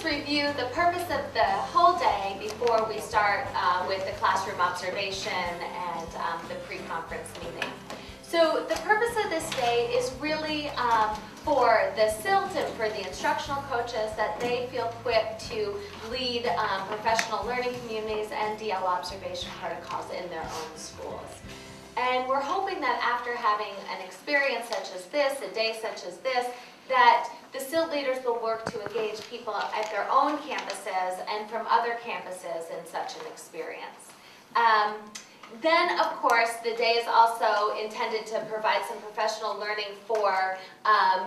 just review the purpose of the whole day before we start with the classroom observation and the pre-conference meeting. So the purpose of this day is really for the SILT and for the instructional coaches that they feel equipped to lead professional learning communities and DL observation protocols in their own schools. And we're hoping that after having an experience such as this, a day such as this, that the SILT leaders will work to engage people at their own campuses and from other campuses in such an experience. Then, of course, the day is also intended to provide some professional learning for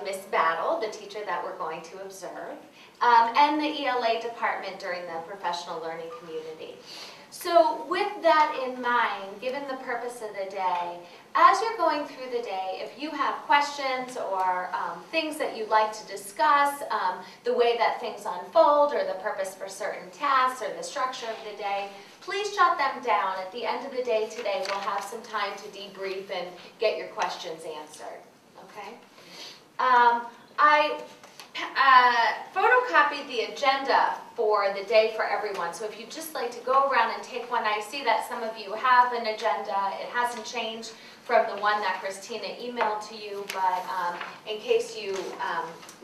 Miss Battle, the teacher that we're going to observe, and the ELA department during the professional learning community. So with that in mind, given the purpose of the day, as you're going through the day, if you have questions or things that you'd like to discuss, the way that things unfold or the purpose for certain tasks or the structure of the day, please jot them down. At the end of the day today, we'll have some time to debrief and get your questions answered. Okay? I photocopied the agenda for the day for everyone. So if you'd just like to go around and take one, I see that some of you have an agenda. It hasn't changed from the one that Christina emailed to you, but in case you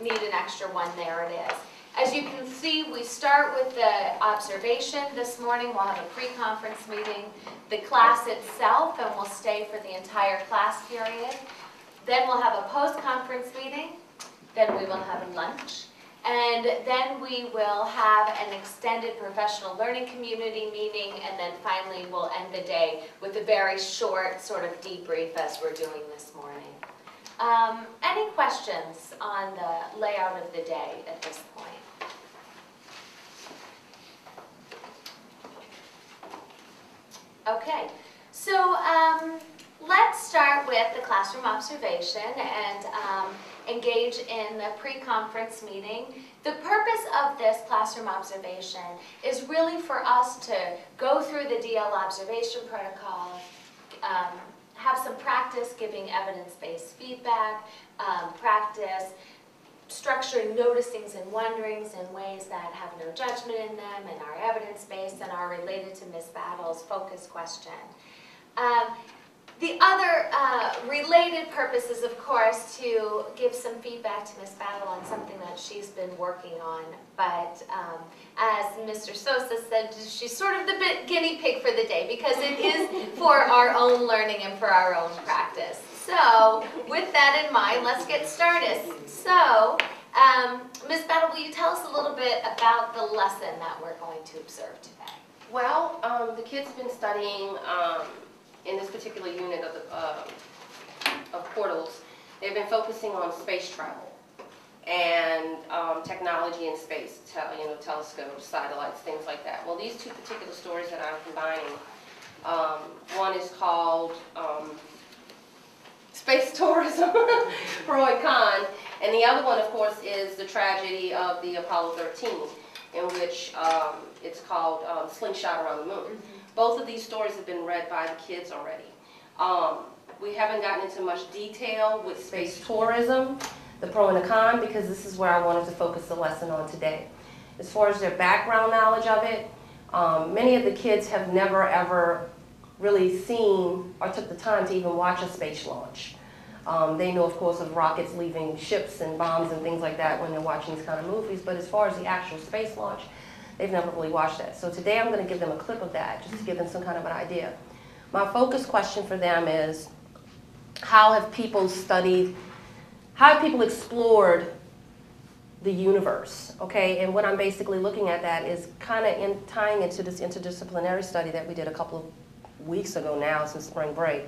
need an extra one, there it is. As you can see, we start with the observation. This morning we'll have a pre-conference meeting, the class itself, and we'll stay for the entire class period. Then we'll have a post-conference meeting. Then we will have a lunch. And then we will have an extended professional learning community meeting, and then finally we'll end the day with a very short sort of debrief as we're doing this morning. Any questions on the layout of the day at this point? Okay, so let's start with the classroom observation and engage in the pre-conference meeting. The purpose of this classroom observation is really for us to go through the DL observation protocol, have some practice giving evidence-based feedback, practice structuring noticings and wonderings in ways that have no judgment in them and are evidence-based and are related to Ms. Battle's focus question. The other related purpose is, of course, to give some feedback to Ms. Battle on something that she's been working on. But as Mr. Sosa said, she's sort of the guinea pig for the day because it is for our own learning and for our own practice. So with that in mind, let's get started. So Ms. Battle, will you tell us a little bit about the lesson that we're going to observe today? Well, the kids have been studying in this particular unit of portals. They've been focusing on space travel and technology in space, telescopes, satellites, things like that. Well, these two particular stories that I'm combining, one is called Space Tourism, Pro and Con, and the other one, of course, is the tragedy of the Apollo 13, in which it's called Slingshot Around the Moon. Mm-hmm. Both of these stories have been read by the kids already. We haven't gotten into much detail with space tourism, the pro and the con, because this is where I wanted to focus the lesson on today. As far as their background knowledge of it, many of the kids have never ever really seen or took the time to even watch a space launch. They know, of course, of rockets leaving ships and bombs and things like that when they're watching these kind of movies, but as far as the actual space launch, they've never really watched that. So today I'm going to give them a clip of that, just to give them some kind of an idea. My focus question for them is, how have people explored the universe, okay? And what I'm basically looking at that is kind of tying into this interdisciplinary study that we did a couple of weeks ago now, since spring break,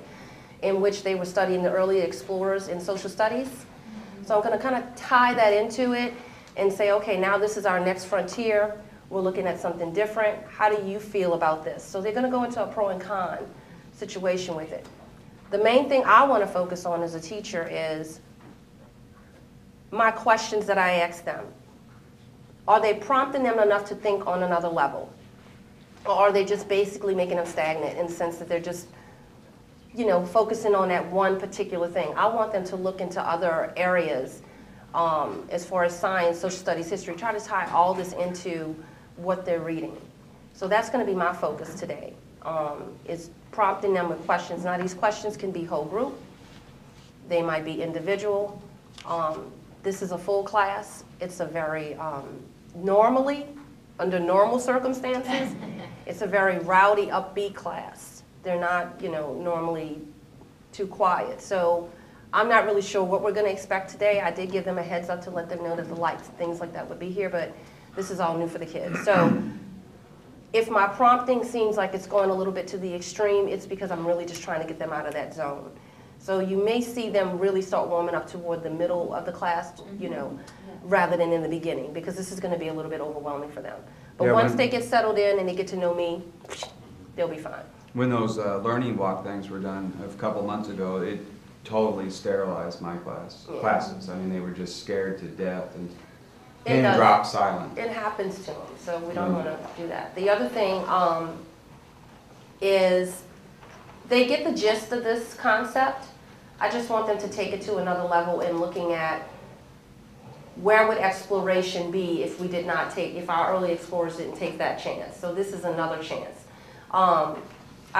in which they were studying the early explorers in social studies. So I'm going to kind of tie that into it and say, okay, now this is our next frontier. We're looking at something different. How do you feel about this? So they're going to go into a pro and con situation with it. The main thing I want to focus on as a teacher is my questions that I ask them. Are they prompting them enough to think on another level? Or are they just basically making them stagnant in the sense that they're just, focusing on that one particular thing? I want them to look into other areas as far as science, social studies, history, try to tie all this into what they're reading. So that's going to be my focus today, is prompting them with questions. Now these questions can be whole group, they might be individual. This is a full class. It's a very, normally, under normal circumstances, it's a very rowdy, upbeat class. They're not, normally too quiet. So I'm not really sure what we're going to expect today. I did give them a heads up to let them know that the lights, things like that would be here, but this is all new for the kids. So if my prompting seems like it's going a little bit to the extreme, it's because I'm really just trying to get them out of that zone. So you may see them really start warming up toward the middle of the class, rather than in the beginning, because this is going to be a little bit overwhelming for them. But once they get settled in and they get to know me, they'll be fine. When those learning walk things were done a couple months ago, it totally sterilized my classes. I mean, they were just scared to death and pin drop silent. It happens to them, so we don't want to do that. The other thing is they get the gist of this concept. I just want them to take it to another level in looking at where would exploration be if we did not take, if our early explorers didn't take that chance. So this is another chance. I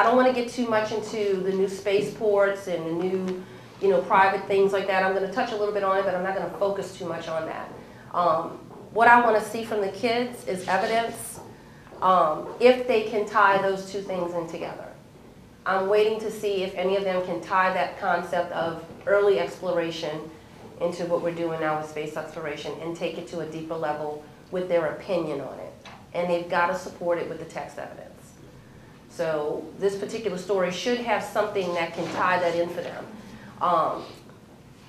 don't want to get too much into the new spaceports and the new, private things like that. I'm going to touch a little bit on it, but I'm not going to focus too much on that. What I want to see from the kids is evidence if they can tie those two things in together. I'm waiting to see if any of them can tie that concept of early exploration into what we're doing now with space exploration and take it to a deeper level with their opinion on it. And they've got to support it with the text evidence. So this particular story should have something that can tie that in for them.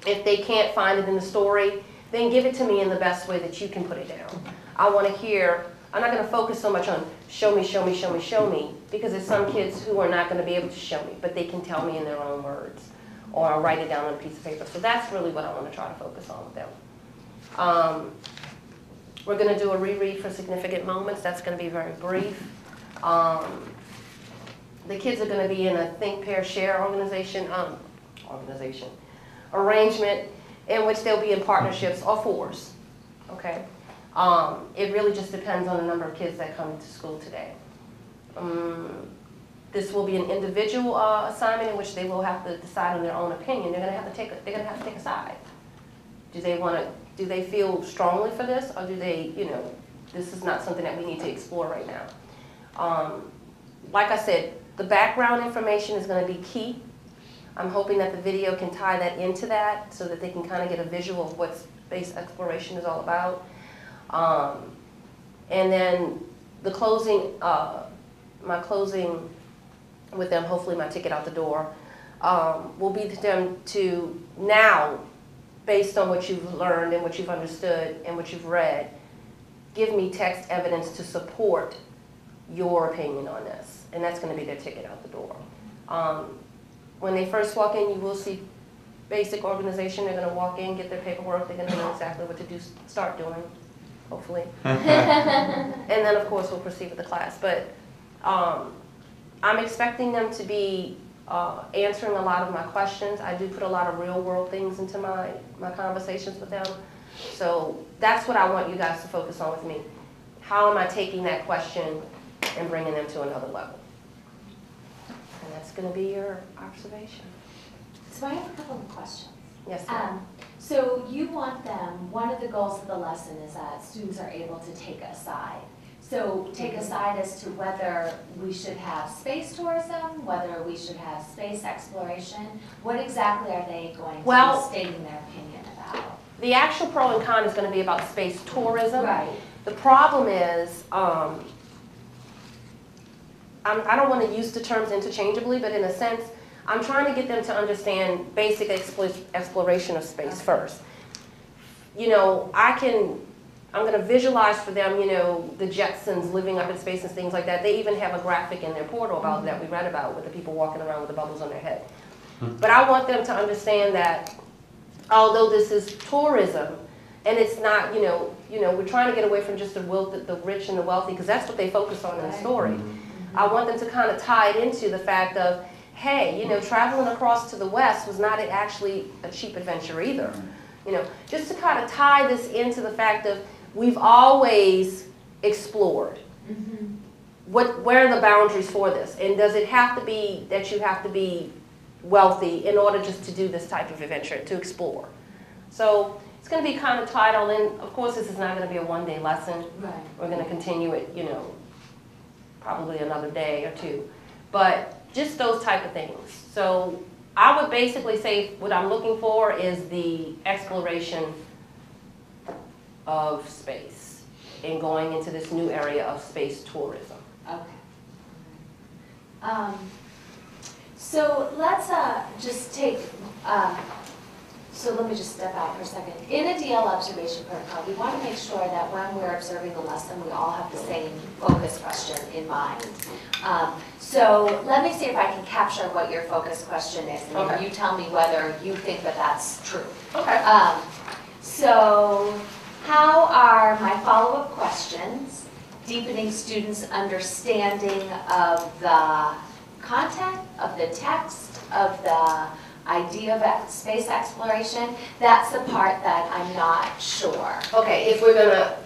If they can't find it in the story, then give it to me in the best way that you can put it down. I want to hear, I'm not going to focus so much on show me, show me, show me, show me, because there's some kids who are not going to be able to show me, but they can tell me in their own words, or I'll write it down on a piece of paper. So that's really what I want to try to focus on with them. We're going to do a reread for significant moments. That's going to be very brief. The kids are going to be in a think, pair, share arrangement in which they'll be in partnerships or fours, okay? It really just depends on the number of kids that come to school today. This will be an individual assignment in which they will have to decide on their own opinion. They're going to have to take a side. Do they feel strongly for this, or do they, this is not something that we need to explore right now? Like I said, the background information is going to be key. I'm hoping that the video can tie that into that so that they can kind of get a visual of what space exploration is all about. And then the closing, my closing with them, hopefully my ticket out the door, will be to them to now, based on what you've learned and what you've understood and what you've read, give me text evidence to support your opinion on this. And that's going to be their ticket out the door. When they first walk in, you will see basic organization. They're going to walk in, get their paperwork. They're going to know exactly what to do, start doing, hopefully. And then, of course, we'll proceed with the class. But I'm expecting them to be answering a lot of my questions. I do put a lot of real-world things into my conversations with them. So that's what I want you guys to focus on with me. How am I taking that question and bringing them to another level? And that's going to be your observation. So I have a couple of questions. Yes, ma'am. So you want them, one of the goals of the lesson is that students are able to take a side. So take a side as to whether we should have space tourism, whether we should have space exploration. What exactly are they going to be stating their opinion about? The actual pro and con is going to be about space tourism. Right. The problem is, I don't want to use the terms interchangeably, but in a sense, I'm trying to get them to understand basic exploration of space first. I'm going to visualize for them, the Jetsons living up in space and things like that. They even have a graphic in their portal about that we read about with the people walking around with the bubbles on their head. But I want them to understand that although this is tourism, and it's not, we're trying to get away from just the rich and the wealthy, because that's what they focus on in the story. I want them to kind of tie it into the fact of, hey, traveling across to the West was not actually a cheap adventure either. You know, just to kind of tie this into the fact of we've always explored. Where are the boundaries for this? And does it have to be that you have to be wealthy in order just to do this type of adventure, to explore? So it's going to be kind of tied all in. Of course, this is not going to be a one-day lesson. Right. We're going to continue it, you know, probably another day or two. But just those type of things. So I would basically say what I'm looking for is the exploration of space and going into this new area of space tourism. Okay. So let's just take, so let me just step out for a second. In a DL observation protocol, we want to make sure that when we're observing the lesson, we all have the same focus question in mind. So let me see if I can capture what your focus question is, and Okay. you tell me whether you think that that's true. Okay. So how are my follow-up questions deepening students' understanding of the content, of the text, of the idea of space exploration? That's the part that I'm not sure. Okay, if we're gonna,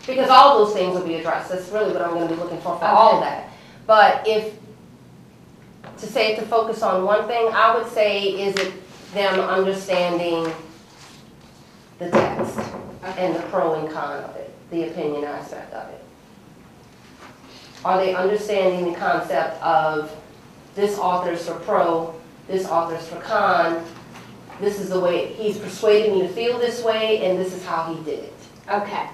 because all those things will be addressed, that's really what I'm gonna be looking for all of that. But if, to focus on one thing, I would say, is it them understanding the text and the pro and con of it, the opinion aspect of it? Are they understanding the concept of this author's for pro, this author's for con, this is the way, he's persuaded me to feel this way, and this is how he did it? Okay.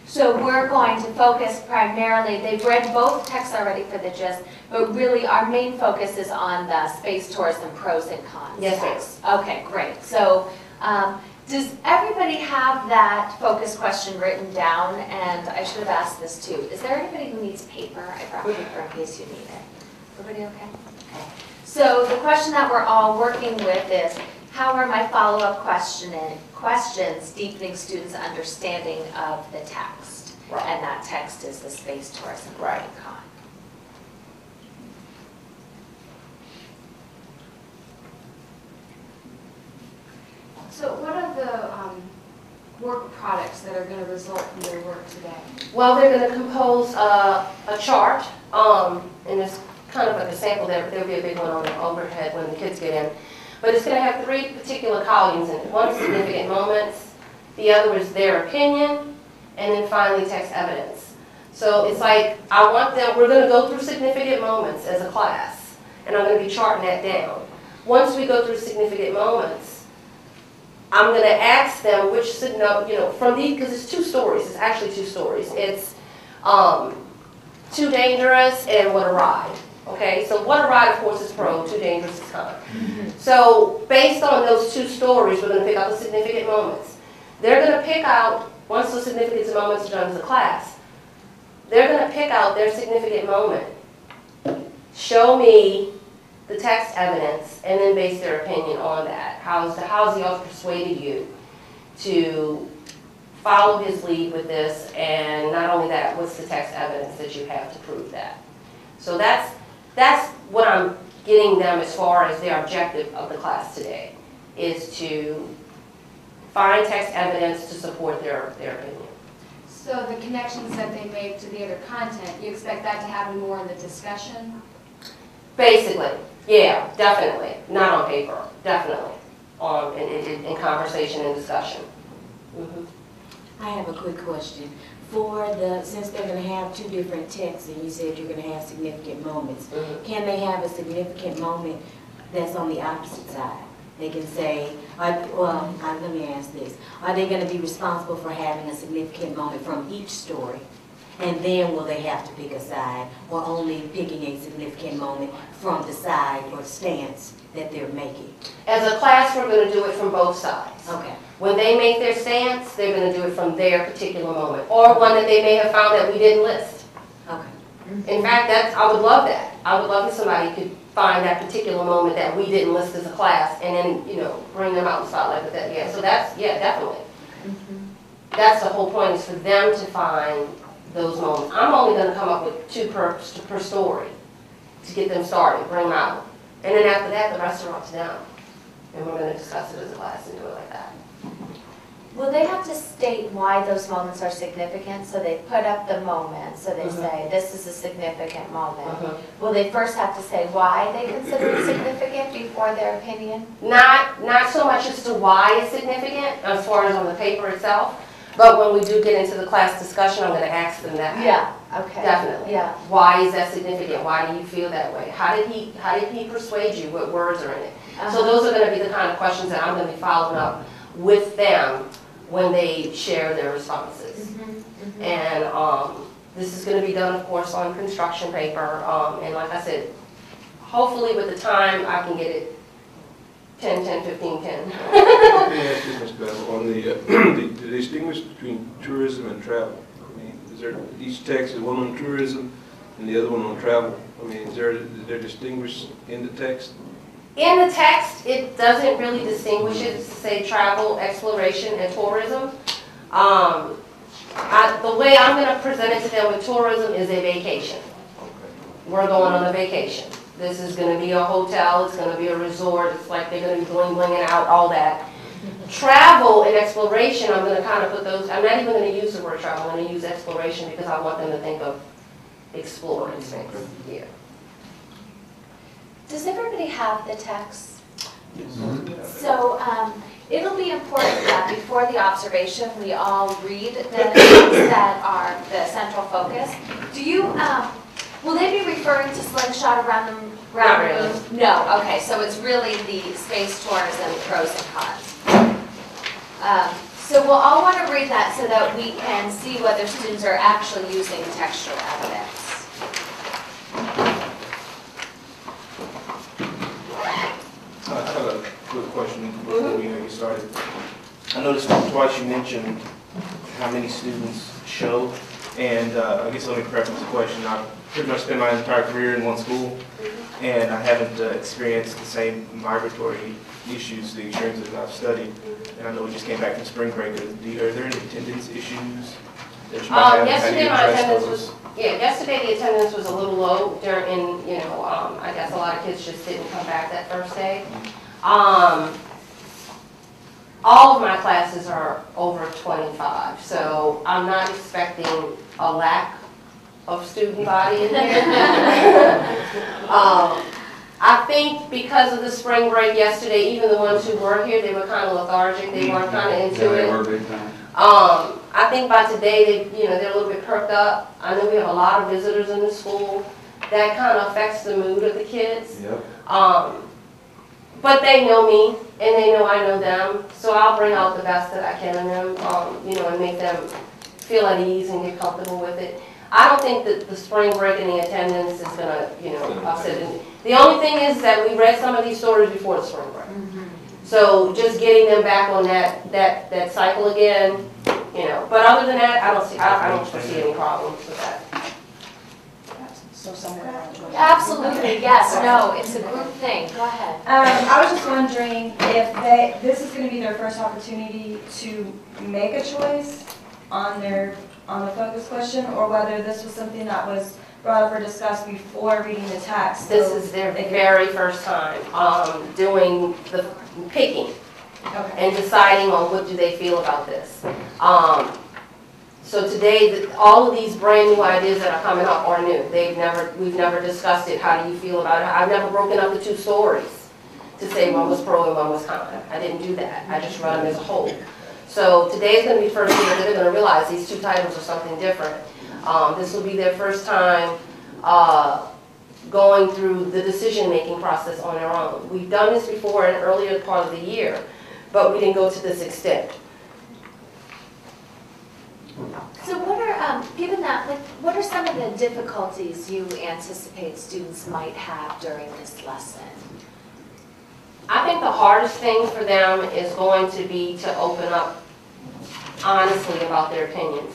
So we're going to focus primarily, they've read both texts already for the gist, but really our main focus is on the space tourism pros and cons. Yes, text. Okay, great. So does everybody have that focus question written down? And I should have asked this too. Is there anybody who needs paper? I brought paper in case you need it. Everybody okay? Okay. So the question that we're all working with is, how are my follow-up questions deepening students' understanding of the text? Right. And that text is the space tourism Right. con. So what are the work products that are going to result from their work today? Well, they're going to compose a chart, and it's kind of like a sample. There'll be a big one on the overhead when the kids get in. But it's going to have 3 particular columns in it. One is significant moments, the other is their opinion, and then finally text evidence. So it's like, I want them, we're going to go through significant moments as a class, and I'm going to be charting that down. Once we go through significant moments, I'm going to ask them which, from these, because it's 2 stories, it's actually 2 stories. It's Too Dangerous and What a Ride. Okay, so What a Ride, of course, is pro, Too Dangerous is con. So based on those 2 stories, we're going to pick out the significant moments. They're going to pick out, once those significant moments are done as a class, they're going to pick out their significant moment, show me the text evidence, and then base their opinion on that. How's the author persuaded you to follow his lead with this, and not only that, what's the text evidence that you have to prove that? So that's what I'm getting them as far as their objective of the class today, is to find text evidence to support their opinion. So the connections that they make to the other content, you expect that to happen more in the discussion? Basically, yeah, definitely. Not on paper, definitely. In conversation and discussion. I have a quick question. Since they're going to have 2 different texts, and you said you're going to have significant moments, can they have a significant moment that's on the opposite side? They can say, let me ask this. Are they going to be responsible for having a significant moment from each story? And then will they have to pick a side, or only picking a significant moment from the side or stance that they're making? As a class, we're going to do it from both sides. Okay. When they make their stance, they're going to do it from their particular moment, or one that they may have found that we didn't list. Okay. In fact, I would love that. I would love if somebody could find that particular moment that we didn't list as a class, and then, bring them out in the spotlight with that. Yeah, so definitely. That's the whole point, is for them to find those moments. I'm only going to come up with 2 per story to get them started, bring them out. And then after that, the rest are up to them. And we're going to discuss it as a class and do it like that. Will they have to state why those moments are significant? So they put up the moment, so they say, this is a significant moment. Will they first have to say why they consider it significant before their opinion? Not so much as to why it's significant, as far as on the paper itself, but when we do get into the class discussion, I'm going to ask them that. Yeah, okay. Definitely. Yeah. Why is that significant? Why do you feel that way? How did he persuade you? What words are in it? So those are going to be the kind of questions that I'm going to be following up with them when they share their responses. And this is going to be done, of course, on construction paper. And like I said, hopefully with the time, I can get it 10, 10, 15, 10. Let me ask you, Ms. Bell, on the distinguish between tourism and travel. I mean, is there each text is one on tourism and the other one on travel? I mean, is there distinguished in the text? In the text, it doesn't really distinguish it to say travel, exploration, and tourism. The way I'm going to present it to them with tourism is a vacation. We're going on a vacation. This is going to be a hotel, it's going to be a resort, it's like they're going to be bling-blinging out, all that. Travel and exploration, I'm going to kind of put those, I'm not even going to use the word travel, I'm going to use exploration because I want them to think of exploring things. Yeah. Does everybody have the text? So it'll be important that before the observation, we all read the things that are the central focus. Do you, will they be referring to slingshot around the room? No, okay, so it's really the space tours and pros and cons. So we'll all want to read that so that we can see whether students are actually using textual evidence. I have a quick question before we get started. I noticed twice you mentioned how many students show, and I guess let me preface the question. I've pretty much spent my entire career in one school, and I haven't experienced the same migratory issues, the experiences that I've studied. And I know we just came back from spring break. Are there any attendance issues that you might have? Yesterday my attendance was, yesterday the attendance was a little low during, I guess a lot of kids just didn't come back that first day. All of my classes are over 25, so I'm not expecting a lack of student body in there. I think because of the spring break yesterday, even the ones who were here, they were kind of lethargic. They weren't kind of into it. They were big time. I think by today, they're a little bit perked up. I know we have a lot of visitors in the school. That kind of affects the mood of the kids. Yep. But they know me, and they know I know them. So I'll bring out the best that I can in them, and make them feel at ease and get comfortable with it. I don't think that the spring break and the attendance is going to, upset it. The only thing is that we read some of these stories before the spring break. So just getting them back on that cycle again, But other than that, I don't foresee any problems with that. So somewhere around 20. Absolutely, yes, no, it's a group thing. Go ahead. I was just wondering if this is going to be their first opportunity to make a choice on the focus question, or whether this was something that was brought up or discussed before reading the text. This is their very first time doing the picking and deciding on what do they feel about this. So today, all of these brand new ideas that are coming up are new. We've never discussed it. How do you feel about it? I've never broken up the two stories to say one was pro and one was con. I didn't do that. I just run them as a whole. So today is going to be the first year that they're going to realize these two titles are something different. This will be their first time going through the decision-making process on their own. We've done this before in an earlier part of the year, but we didn't go to this extent. So what are, given that, what are some of the difficulties you anticipate students might have during this lesson? I think the hardest thing for them is going to be to open up honestly about their opinions.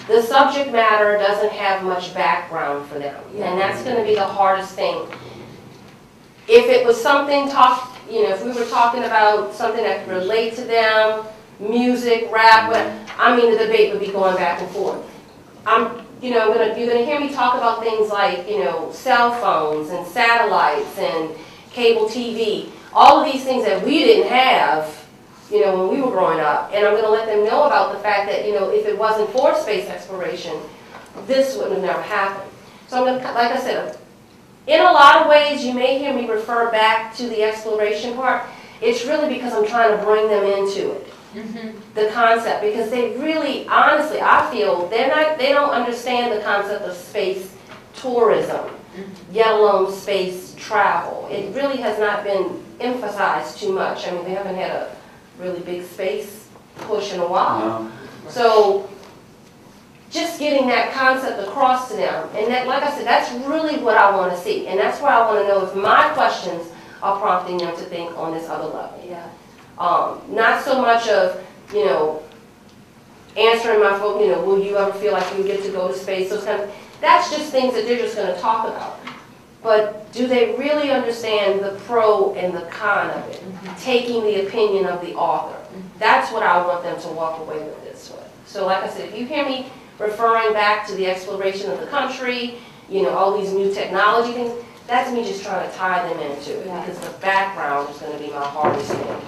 The subject matter doesn't have much background for them, and that's going to be the hardest thing. If it was something if we were talking about something that could relate to them, music, rap, the debate would be going back and forth. You're going to hear me talk about things like, cell phones and satellites and cable TV. All of these things that we didn't have you know, when we were growing up. And I'm going to let them know about the fact that, you know, if it wasn't for space exploration, this would have never happened. So I'm going to, like I said, in a lot of ways, you may hear me refer back to the exploration part. It's really because I'm trying to bring them into it. The concept, because they really, honestly, I feel they don't understand the concept of space tourism, yet alone space travel. It really has not been emphasized too much. I mean, we haven't had a really big space push in a while. No. So just getting that concept across to them, and that, like I said, that's really what I want to see, and that's why I want to know if my questions are prompting them to think on this other level. Yeah. Not so much of, you know, answering my phone, you know, will you ever feel like you get to go to space, those kind of, that's just things that they're just going to talk about. But do they really understand the pro and the con of it? Taking the opinion of the author. That's what I want them to walk away with this with. So like I said, if you hear me referring back to the exploration of the country, you know, all these new technology things, that's me just trying to tie them into it, because the background is going to be my hardest thing.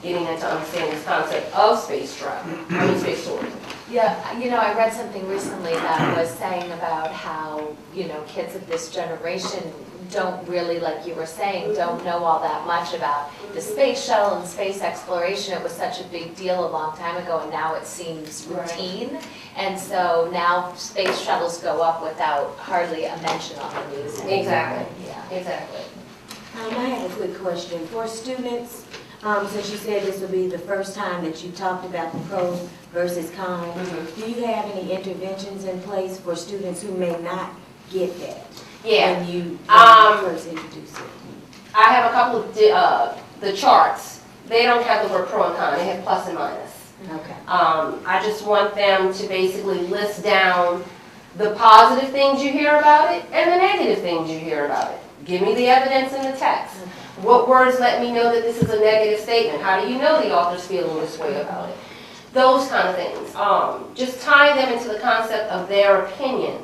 Getting them to understand this concept of space travel, I mean space tourism. Yeah, you know, I read something recently that was saying about how, you know, kids of this generation don't really, like you were saying, don't know all that much about the space shuttle and space exploration. It was such a big deal a long time ago, and now it seems routine. And so now space shuttles go up without hardly a mention on the news anymore. Exactly. Yeah. Exactly. I have a quick question. For students, since you said this will be the first time that you talked about the pros versus cons, do you have any interventions in place for students who may not get that? Yeah. When you first introduce it? I have a couple of the charts. They don't have the word pro and con. They have plus and minus. Okay. I just want them to basically list down the positive things you hear about it and the negative things you hear about it. Give me the evidence in the text. Okay. What words let me know that this is a negative statement? How do you know the author's feeling this way about it? Those kind of things. Just tie them into the concept of their opinion,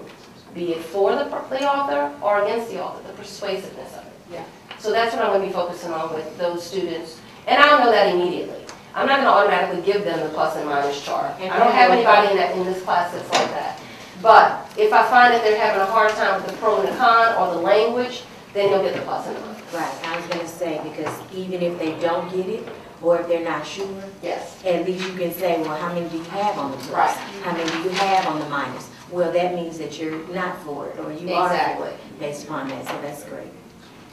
be it for the author or against the author, the persuasiveness of it. Yeah. So that's what I'm going to be focusing on with those students. And I don't know that immediately. I'm not going to automatically give them the plus and minus chart. I don't have anybody in this class that's like that. But if I find that they're having a hard time with the pro and the con or the language, then you'll get the plus and minus. Right, I was gonna say, because even if they don't get it, or if they're not sure, Yes. at least you can say, well, how many do you have on the plus? Right. How many do you have on the minus? Well, that means that you're not for it, or you are for Exactly. it, based upon that, so that's great.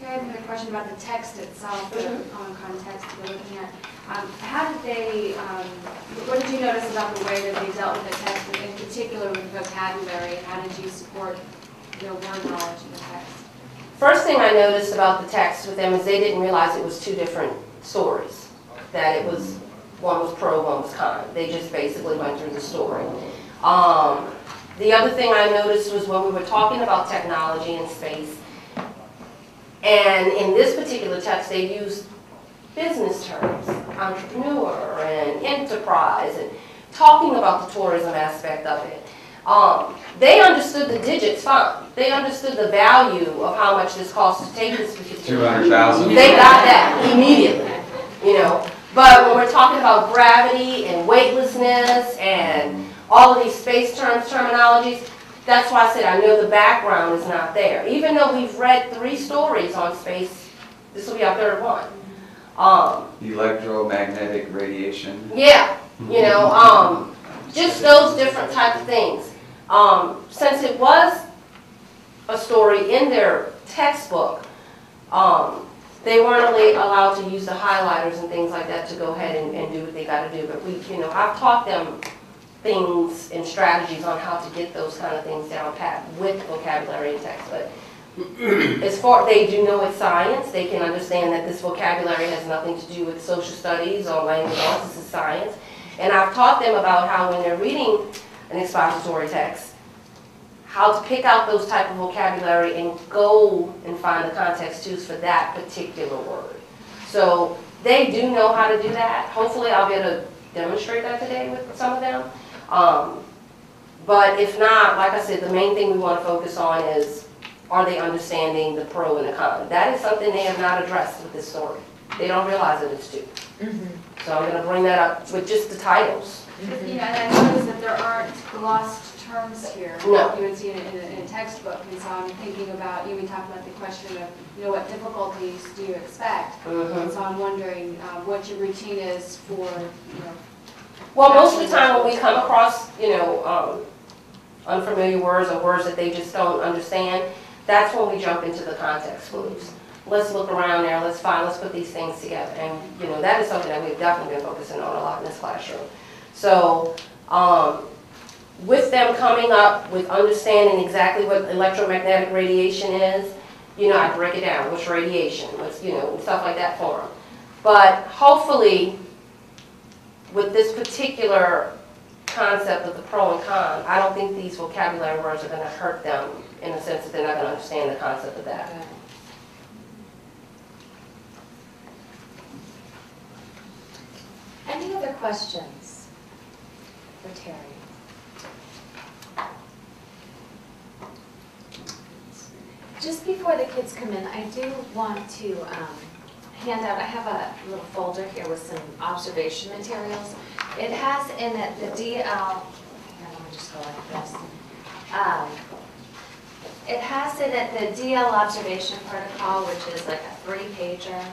I have a question about the text itself, the context we're looking at. How did they, what did you notice about the way that they dealt with the text, in particular with vocabulary? How did you support their word knowledge in the text? First thing I noticed about the text with them is they didn't realize it was two different stories. That it was, one was pro, one was con. They just basically went through the story. The other thing I noticed was when we were talking about technology and space, and in this particular text they used business terms, entrepreneur and enterprise, and talking about the tourism aspect of it. They understood the digits fine. They understood the value of how much this costs to take this particular. 200,000. They got that immediately, you know. But when we're talking about gravity and weightlessness and all of these space terminologies, that's why I said I know the background is not there. Even though we've read 3 stories on space, this will be our 3rd one. Electromagnetic radiation. Yeah, you know, just those different types of things. Since it was a story in their textbook, they weren't really allowed to use the highlighters and things like that to go ahead and do what they got to do. But we, you know, I've taught them things and strategies on how to get those kind of things down pat with vocabulary and text. But as far they do know it's science, they can understand that this vocabulary has nothing to do with social studies or language arts. This is science. And I've taught them about how when they're reading an expository text, how to pick out those type of vocabulary and go and find the context cues for that particular word. So they do know how to do that. Hopefully I'll be able to demonstrate that today with some of them. But if not, like I said, the main thing we want to focus on is, are they understanding the pro and the con? That is something they have not addressed with this story. They don't realize that it's two. So I'm going to bring that up with just the titles. And I noticed that there aren't glossed terms here. No. You would see it in a textbook, and so I'm thinking about, you talked about the question of, what difficulties do you expect? And so I'm wondering what your routine is for, Well, most of the time when we come across, unfamiliar words or words that they just don't understand, that's when we jump into the context clues. Let's look around there, let's put these things together. And, that is something that we've definitely been focusing on a lot in this classroom. So, with them coming up with understanding exactly what electromagnetic radiation is, I break it down, what's radiation, what's, stuff like that for them. But hopefully, with this particular concept of the pro and con, I don't think these vocabulary words are going to hurt them in the sense that they're not going to understand the concept of that. Okay. Any other questions for Terry? Just before the kids come in, I do want to hand out, I have a little folder here with some observation materials. It has in it the DL, here, let me just go like this. It has in it the DL observation protocol, which is like a 3-pager.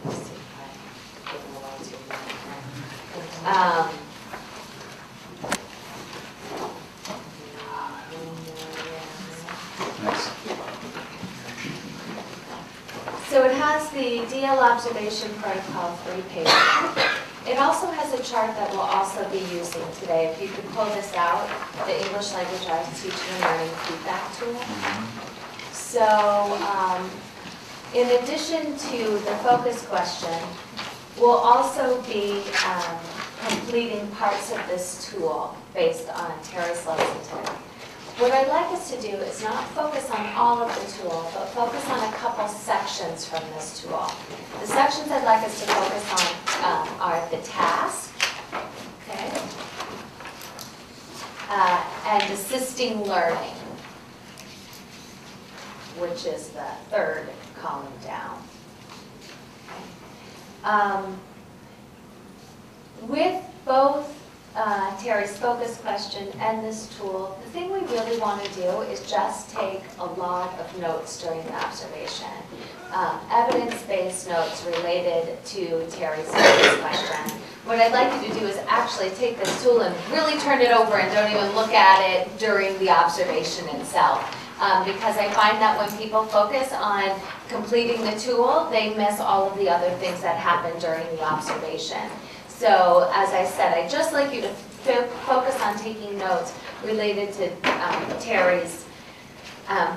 Let's see if I give them away too much. Next. So it has the DL observation protocol 3-pager. It also has a chart that we'll also be using today. If you could pull this out, the English Language Arts Teaching and Learning Feedback Tool. So in addition to the focus question, we'll also be completing parts of this tool based on Terry's lesson today. What I'd like us to do is not focus on all of the tool, but focus on a couple sections from this tool. The sections I'd like us to focus on are the task, okay, and assisting learning, which is the third column down. Okay. With both Terry's focus question and this tool, the thing we really want to do is just take a lot of notes during the observation. Evidence-based notes related to Terry's focus question. What I'd like you to do is actually take this tool and really turn it over and don't even look at it during the observation itself. Because I find that when people focus on completing the tool, they miss all of the other things that happen during the observation. So, as I said, I'd just like you to focus on taking notes related to Terry's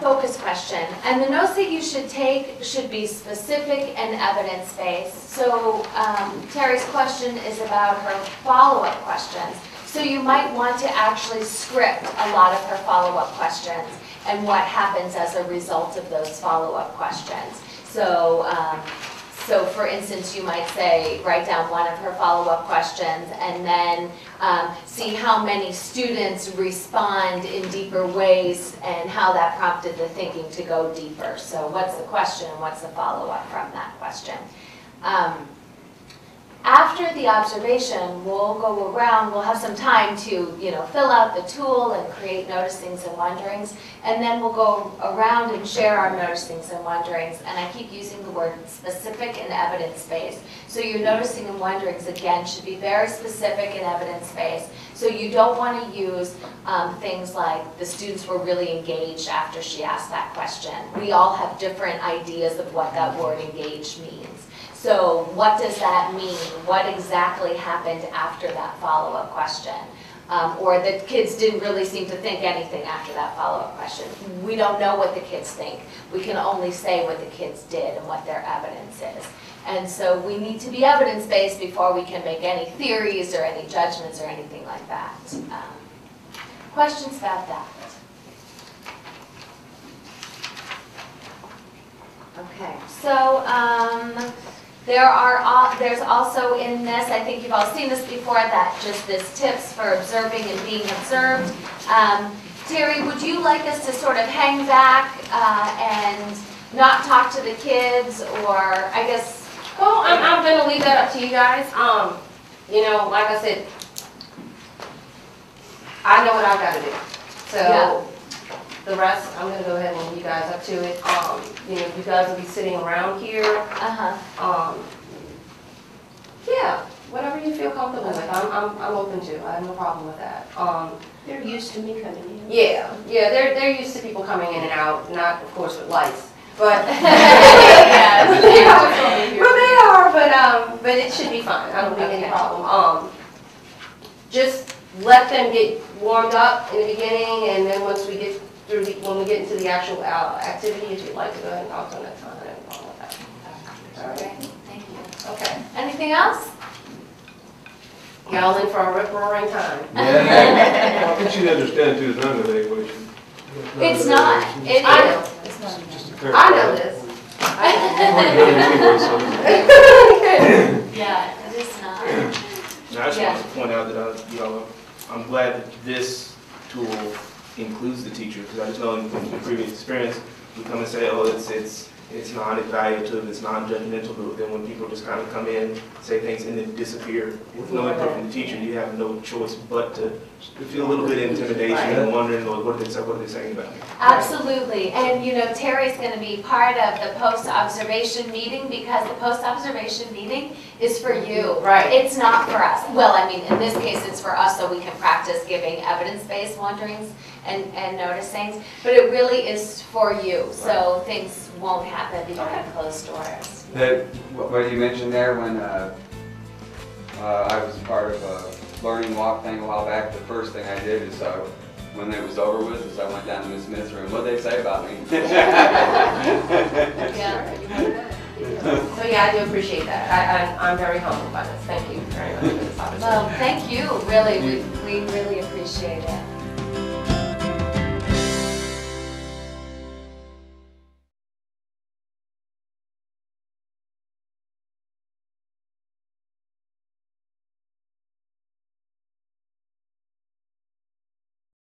focus question. And the notes that you should take should be specific and evidence-based. So, Terry's question is about her follow-up questions. So you might want to actually script a lot of her follow-up questions and what happens as a result of those follow-up questions. So for instance, you might say, write down one of her follow-up questions and then see how many students respond in deeper ways and how that prompted the thinking to go deeper. So what's the question and what's the follow-up from that question? After the observation, we'll go around, we'll have some time to, fill out the tool and create noticings and wonderings, and then we'll go around and share our noticings and wonderings, and I keep using the word specific and evidence-based. So your noticing and wonderings, again, should be very specific and evidence-based. So you don't want to use things like the students were really engaged after she asked that question. We all have different ideas of what that word engaged means. So what does that mean? What exactly happened after that follow-up question? Or the kids didn't really seem to think anything after that follow-up question. We don't know what the kids think. We can only say what the kids did and what their evidence is. And so we need to be evidence-based before we can make any theories or any judgments or anything like that. Questions about that? Okay, so there's also in this, I think you've all seen this before, that just this tips for observing and being observed. Terry, would you like us to sort of hang back and not talk to the kids, or I guess Well, I'm gonna leave that up to you guys. You know, like I said, I know what I've gotta do. Yeah. So, the rest, I'm gonna go ahead and leave you guys up to it. You know, you guys will be sitting around here. Yeah, whatever you feel comfortable with, I'm open to. I have no problem with that. They're used to me coming in. Yeah, they're used to people coming in and out, not of course with lights, but Yes. but it should be fine. I don't think any problem. Just let them get warmed up in the beginning, and then once we get through, when we get into the actual activity, if you'd like to go ahead and talk to them next time, I have no problem with that. All right. Thank you. Okay. Anything else? Y'all in for a rip-roaring time. Yeah, I think you understand too, it's not an evaluation. It's not. It I is. know. Just a I know this. Yeah, it is not. And I just Yeah. want to point out that I'm glad that this tool includes the teacher, because I just know in previous experience, we come and say, oh, it's non-evaluative, it's non-judgmental, but then when people just kind of come in, say things, and then disappear with no input from the teacher, you have no choice but to feel a little bit of intimidation and wondering, well, what are they saying about me? Absolutely. And, you know, Terry's going to be part of the post-observation meeting because the post-observation meeting is for you. Right. It's not for us. Well, I mean, in this case, it's for us so we can practice giving evidence-based wonderings and noticings, but it really is for you, so things won't happen behind closed doors. What you mentioned there when I was part of a learning walk thing a while back, the first thing I did is when it was over with, is I went down to Miss Smith's room. What'd they say about me? Yeah. So yeah, I do appreciate that. I'm very humbled by this. Thank you very much for this opportunity. Well, thank you, really. We really appreciate it.